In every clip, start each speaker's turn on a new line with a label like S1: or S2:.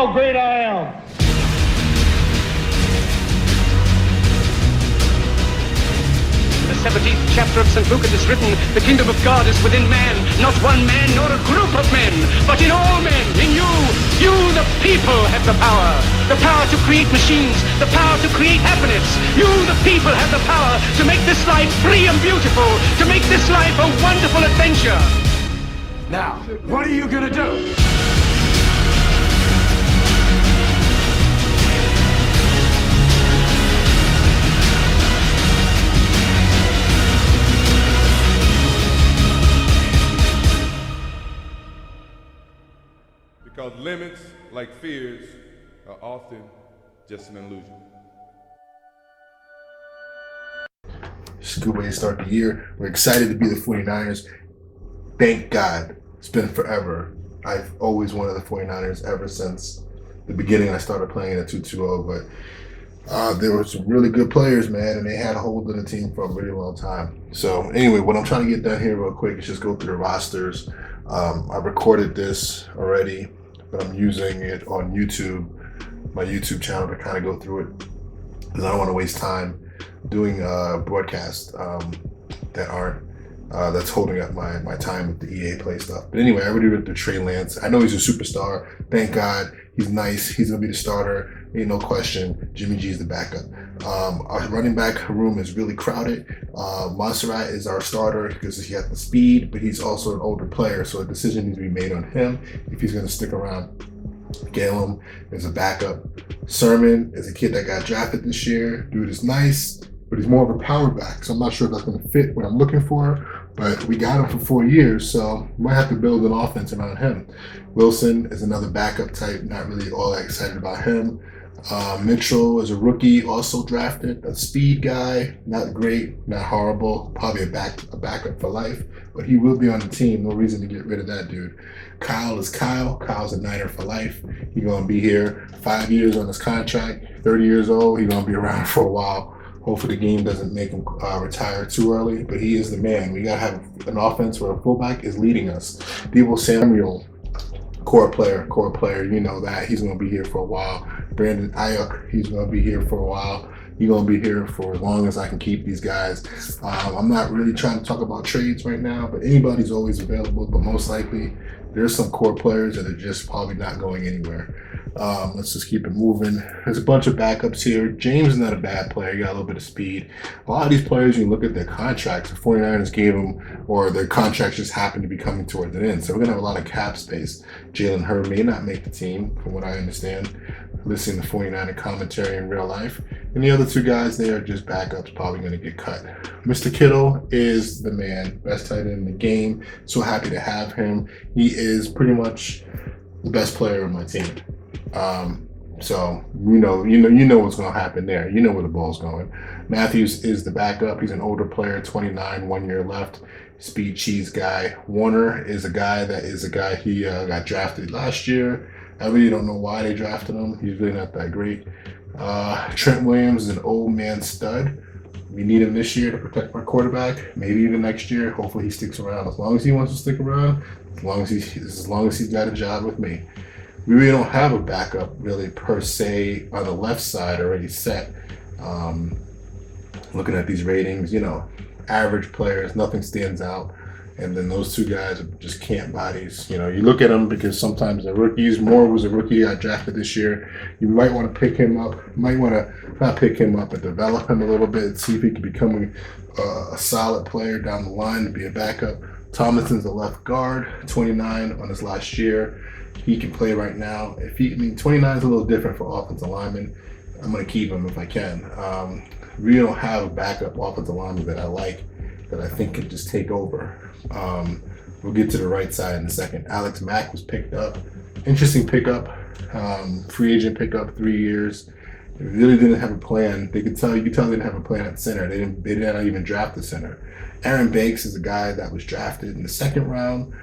S1: how great I am.
S2: The 17th chapter of St. Luke it is written, the kingdom of God is within man, not one man nor a group of men, but in all men, in you. You, the people, have the power to create machines, the power to create happiness. You, the people, have the power to make this life free and beautiful, to make this life a wonderful adventure.
S3: Now, what are you gonna do?
S4: Because limits, like fears, are often just an illusion.
S5: It's a good way to start the year. We're excited to be the 49ers. Thank God. It's been forever. I've always wanted the 49ers ever since the beginning. I started playing at 2-2-0, but there were some really good players, man, and they had a hold of the team for a really long time. So anyway, what I'm trying to get done here real quick is just go through the rosters. I recorded this already, but I'm using it on YouTube, my YouTube channel, to kind of go through it because I don't want to waste time doing broadcasts that aren't that's holding up my time with the EA Play stuff. But anyway, I already read through Trey Lance. I know he's a superstar. Thank God. He's nice. He's gonna be the starter. Ain't no question. Jimmy G is the backup. Our running back room is really crowded. Montserrat is our starter because he has the speed, but he's also an older player, so a decision needs to be made on him if he's gonna stick around. Galen is a backup. Sermon is a kid that got drafted this year. Dude is nice, but he's more of a power back, so I'm not sure if that's going to fit what I'm looking for, but we got him for 4 years, so we might have to build an offense around him. Wilson is another backup type, not really all that excited about him. Mitchell is a rookie, also drafted, a speed guy, not great, not horrible, probably a backup for life, but he will be on the team. No reason to get rid of that dude. Kyle is Kyle. Kyle's a Niner for life. He's going to be here 5 years on his contract, 30 years old. He's going to be around for a while. Hopefully the game doesn't make him retire too early, but he is the man. We got to have an offense where a fullback is leading us. Deebo Samuel, core player, you know that. He's going to be here for a while. Brandon Ayuk, he's going to be here for a while. He's going to be here for as long as I can keep these guys. I'm not really trying to talk about trades right now, but anybody's always available, but most likely there's some core players that are just probably not going anywhere. Let's just keep it moving. There's a bunch of backups here. James is not a bad player. He got a little bit of speed. A lot of these players, you look at their contracts, the 49ers gave them, or their contracts just happen to be coming towards an end. So we're going to have a lot of cap space. Jalen Hurd may not make the team, from what I understand, listening to 49er commentary in real life. And the other two guys, they are just backups, probably going to get cut. Mr. Kittle is the man, best tight end in the game. So happy to have him. He is pretty much the best player on my team. So you know what's going to happen there. You know where the ball's going. Matthews is the backup. He's an older player, 29, 1 year left. Speed cheese guy. Warner is a guy he got drafted last year. I really don't know why they drafted him. He's really not that great. Trent Williams is an old man stud. We need him this year to protect my quarterback. Maybe even next year. Hopefully he sticks around. As long as he wants to stick around, as long as he's got a job with me. We really don't have a backup really per se on the left side already set. Looking at these ratings, average players, nothing stands out. And then those two guys are just camp bodies. You look at them because sometimes they're rookies. Moore was a rookie I drafted this year. You might want to pick him up. You might want to not pick him up, but develop him a little bit, see if he can become a solid player down the line to be a backup. Thomason's a left guard, 29 on his last year. He can play right now. 29 is a little different for offensive linemen. I'm going to keep him if I can. We don't have a backup offensive lineman that I like, that I think can just take over. We'll get to the right side in a second. Alex Mack was picked up. Interesting pickup. Free agent pickup, 3 years. They really didn't have a plan. You could tell they didn't have a plan at center. They didn't even draft the center. Aaron Banks is a guy that was drafted in the second round.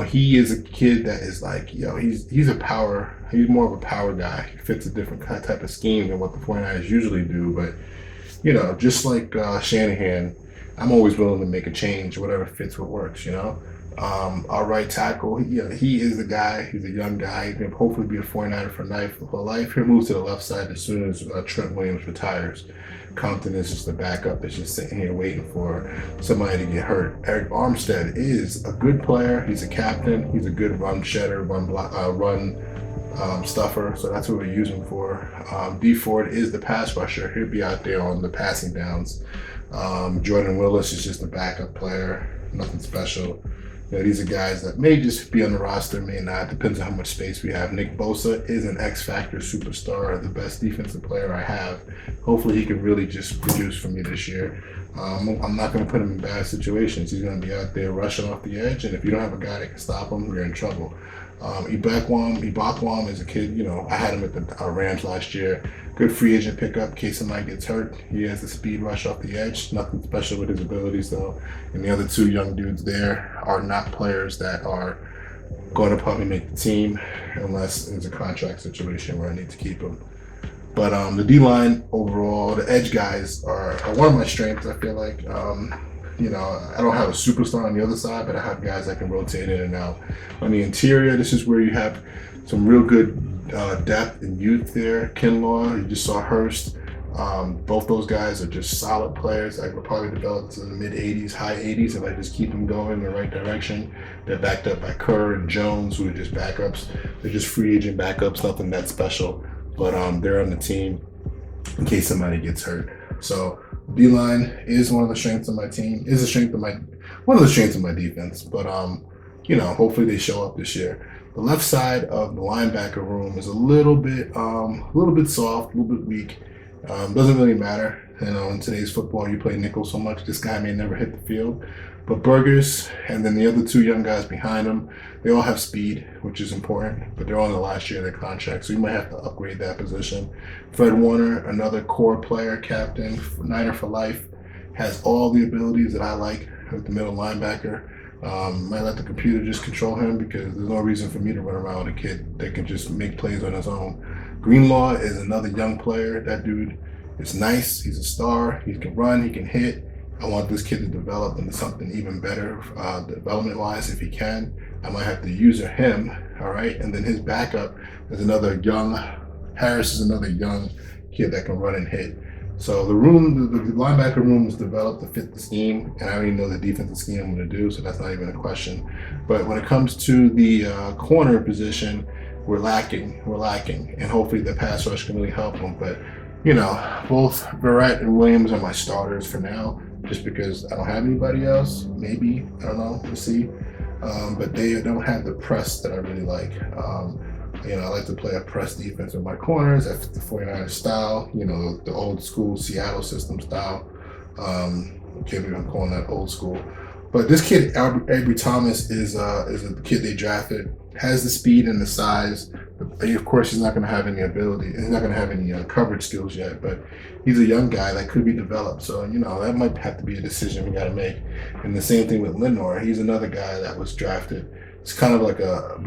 S5: He is a kid that is like, he's more of a power guy. He fits a different type of scheme than what the 49ers usually do. But, just like Shanahan, I'm always willing to make a change, whatever fits what works, Our right tackle, he is the guy. He's a young guy. He can hopefully be a 49er for life. He'll move to the left side as soon as Trent Williams retires. Compton is just the backup that's just sitting here waiting for somebody to get hurt. Eric Armstead is a good player. He's a captain. He's a good run shedder, run stuffer. So that's what we're using for. D Ford is the pass rusher. He'll be out there on the passing downs. Jordan Willis is just a backup player. Nothing special. These are guys that may just be on the roster, may not. Depends on how much space we have. Nick Bosa is an X-Factor superstar, the best defensive player I have. Hopefully he can really just produce for me this year. I'm not going to put him in bad situations. He's going to be out there rushing off the edge, and if you don't have a guy that can stop him, you're in trouble. Ibakwan is a kid, I had him at the Rams last year. Good free agent pickup in case somebody gets hurt. He has the speed rush off the edge. Nothing special with his abilities, though. And the other two young dudes there are not players that are going to probably make the team unless it's a contract situation where I need to keep them. But the D-line overall, the edge guys are one of my strengths, I feel like. I don't have a superstar on the other side, but I have guys that can rotate in and out. On the interior, this is where you have some real good depth and youth there. Kinlaw, you just saw Hurst. Both those guys are just solid players. I could probably develop to the mid-80s, high 80s if I just keep them going in the right direction. They're backed up by Kerr and Jones, who are just backups. They're just free agent backups, nothing that special. But they're on the team in case somebody gets hurt. So D-line is one of the strengths of my team. One of the strengths of my defense. But hopefully they show up this year. The left side of the linebacker room is a little bit soft, a little bit weak. Doesn't really matter. In today's football, you play nickel so much, this guy may never hit the field. But Burgers and then the other two young guys behind him, they all have speed, which is important, but they're on the last year of their contract, so you might have to upgrade that position. Fred Warner, another core player, captain, Niner for life, has all the abilities that I like with the middle linebacker. Might let the computer just control him because there's no reason for me to run around with a kid that can just make plays on his own. Greenlaw is another young player. That dude is nice. He's a star. He can run. He can hit. I want this kid to develop into something even better development-wise if he can. I might have to user him, all right? And then his backup is Harris is another young kid that can run and hit. So the linebacker room is developed to fit the scheme, and I already know the defensive scheme I'm going to do, so that's not even a question. But when it comes to the corner position, we're lacking, and hopefully the pass rush can really help them. But, both Verrett and Williams are my starters for now, just because I don't have anybody else. Maybe, I don't know, we'll see. But they don't have the press that I really like. I like to play a press defense with my corners. That's the 49ers style, the old school Seattle system style. Can't believe I'm calling that old school. But this kid, Avery Thomas, is a kid they drafted, has the speed and the size. Of course, he's not going to have any ability. He's not going to have any coverage skills yet, but he's a young guy that could be developed. So, that might have to be a decision we got to make. And the same thing with Lindor. He's another guy that was drafted. It's kind of like a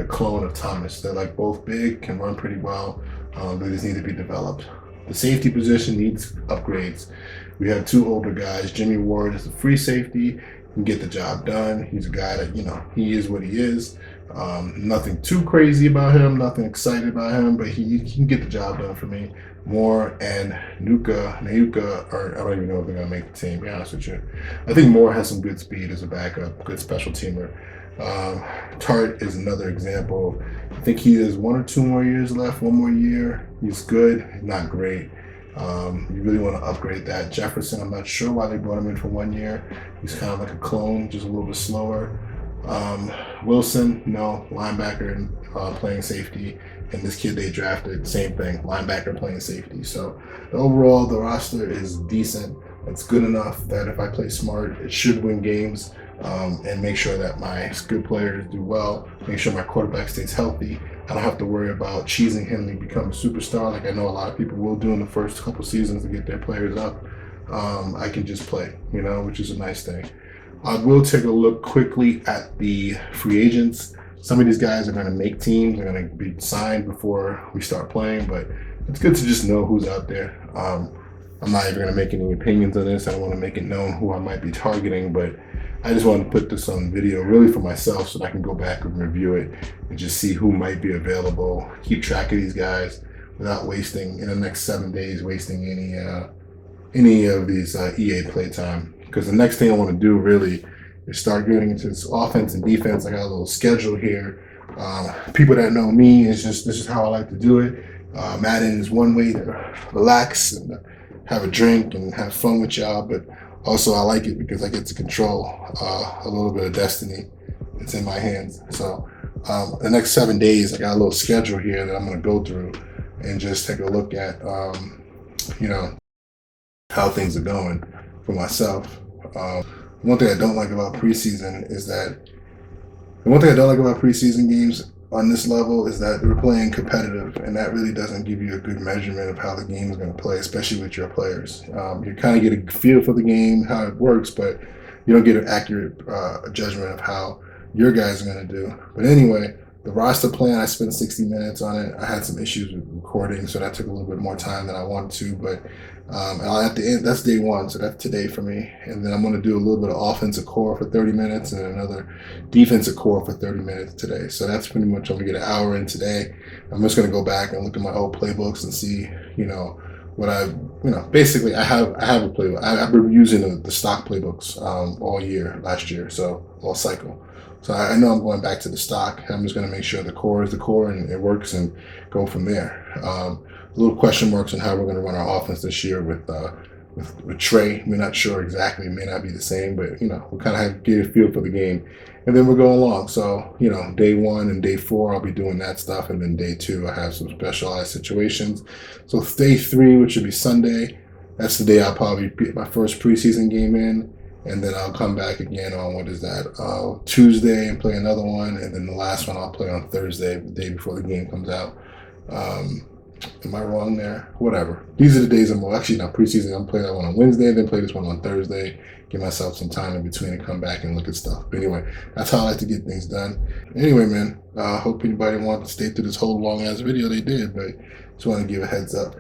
S5: clone of Thomas. They're like both big, can run pretty well. They just need to be developed. The safety position needs upgrades. We have two older guys. Jimmy Ward is a free safety. Can get the job done. He's a guy that, he is what he is. Nothing too crazy about him, nothing excited about him, but he can get the job done for me. Moore and Nauka, I don't even know if they're going to make the team, to be honest with you. I think Moore has some good speed as a backup, good special teamer. Tart is another example. I think he has 1 or 2 more years left, 1 more year. He's good, not great. You really want to upgrade that. Jefferson, I'm not sure why they brought him in for 1 year. He's kind of like a clone, just a little bit slower. Wilson, linebacker and playing safety. And this kid they drafted, same thing, linebacker playing safety. So overall, the roster is decent. It's good enough that if I play smart, it should win games. And make sure that my good players do well. Make sure my quarterback stays healthy. I don't have to worry about cheesing him to become a superstar like I know a lot of people will do in the first couple seasons to get their players up. I can just play, which is a nice thing. I will take a look quickly at the free agents. Some of these guys are going to make teams. They're going to be signed before we start playing, but it's good to just know who's out there. I'm not even going to make any opinions on this. I don't want to make it known who I might be targeting, but I just wanted to put this on video really for myself so that I can go back and review it and just see who might be available, keep track of these guys without wasting, in the next 7 days, wasting any of these EA playtime. Because the next thing I want to do really is start getting into this offense and defense. I got a little schedule here. People that know me, this is how I like to do it. Madden is one way to relax and have a drink and have fun with y'all, but also I like it because I get to control a little bit of destiny that's in my hands. So the next 7 days, I got a little schedule here that I'm going to go through and just take a look at, how things are going for myself. One thing I don't like about preseason is that preseason games on this level is that we're playing competitive, and that really doesn't give you a good measurement of how the game is going to play, especially with your players. You kind of get a feel for the game, how it works, but you don't get an accurate judgment of how your guys are going to do. But anyway, the roster plan, I spent 60 minutes on it. I had some issues with recording, so that took a little bit more time than I wanted to. But at the end, that's day one, so that's today for me. And then I'm going to do a little bit of offensive core for 30 minutes and another defensive core for 30 minutes today. So that's pretty much, I'm going to get an hour in today. I'm just going to go back and look at my old playbooks and see, basically I have a playbook. I've been using the stock playbooks all year, last year, so all cycle. So I know I'm going back to the stock. I'm just going to make sure the core is the core and it works and go from there. Little question marks on how we're going to run our offense this year with Trey. We're not sure exactly. It may not be the same, but we'll kind of get a feel for the game, and then we'll go along. So day 1 and day 4, I'll be doing that stuff, and then day 2, I have some specialized situations. So day 3, which would be Sunday, that's the day I'll probably get my first preseason game in. And then I'll come back again on Tuesday and play another one. And then the last one I'll play on Thursday, the day before the game comes out. Am I wrong there? Whatever. These are the days actually not preseason. I'm playing that one on Wednesday, then play this one on Thursday. Give myself some time in between and come back and look at stuff. But anyway, that's how I like to get things done. Anyway, man, hope anybody wanted to stay through this whole long ass video. They did, but just want to give a heads up.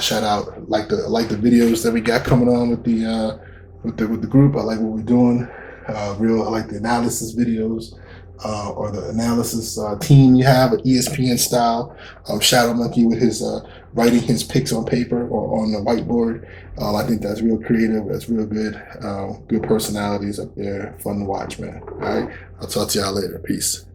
S5: Shout out, like the videos that we got coming on with the group. I like what we're doing. I like the analysis videos or the analysis team you have, an ESPN style. Shadow Monkey with his writing his picks on paper or on the whiteboard. I think that's real creative. That's real good. Good personalities up there. Fun to watch, man. All right. I'll talk to y'all later. Peace.